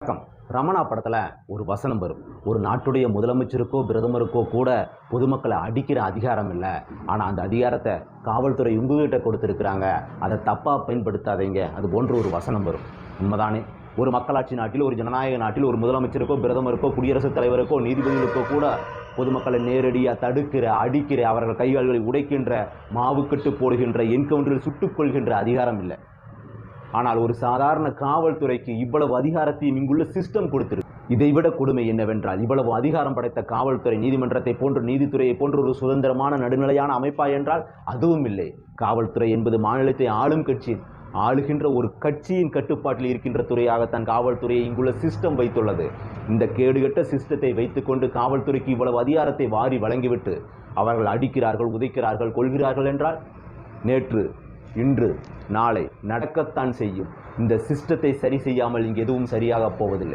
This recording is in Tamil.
வணக்கம். ரமணா படத்தில் ஒரு வசனம் வரும். ஒரு நாட்டுடைய முதலமைச்சருக்கோ பிரதமருக்கோ கூட பொதுமக்களை அடிக்கிற அதிகாரம் இல்லை, ஆனால் அந்த அதிகாரத்தை காவல்துறை உங்ககிட்ட கொடுத்துருக்குறாங்க, அதை தப்பாக பயன்படுத்தாதீங்க, அது போன்ற ஒரு வசனம் வரும். உண்மைதானே? ஒரு மக்களாட்சி நாட்டில், ஒரு ஜனநாயக நாட்டில் ஒரு முதலமைச்சருக்கோ பிரதமருக்கோ குடியரசுத் தலைவருக்கோ நீதிபதிகளுக்கோ கூட பொதுமக்களை நேரடியாக தடுக்கிற, அடிக்கிற, அவர்கள் கைகால்களை உடைக்கின்ற, மாவுக்கட்டு போடுகின்ற, என்கவுண்டரில் சுட்டுக் கொள்கின்ற அதிகாரம் இல்லை. ஆனால் ஒரு சாதாரண காவல்துறைக்கு இவ்வளவு அதிகாரத்தையும் இங்குள்ள சிஸ்டம் கொடுத்திருக்கு. இதைவிட கொடுமை என்னவென்றால், இவ்வளவு அதிகாரம் படைத்த காவல்துறை நீதிமன்றத்தை போன்று, நீதித்துறையை போன்ற ஒரு சுதந்திரமான நடுநிலையான அமைப்பா என்றால் அதுவும் இல்லை. காவல்துறை என்பது மாநிலத்தை ஆளும் கட்சி, ஆளுகின்ற ஒரு கட்சியின் கட்டுப்பாட்டில் இருக்கின்ற துறையாகத்தான் காவல்துறையை இங்குள்ள சிஸ்டம் வைத்துள்ளது. இந்த கேடுகட்ட சிஸ்டத்தை வைத்துக்கொண்டு காவல்துறைக்கு இவ்வளவு அதிகாரத்தை வாரி வழங்கிவிட்டு அவர்கள் அடிக்கிறார்கள், உதைக்கிறார்கள், கொள்கிறார்கள் என்றால் நேற்று, இன்று, நாளை நடக்கத்தான் செய்யும். இந்த சிஸ்டத்தை சரி செய்யாமல் இங்கு எதுவும் சரியாக போவதில்லை.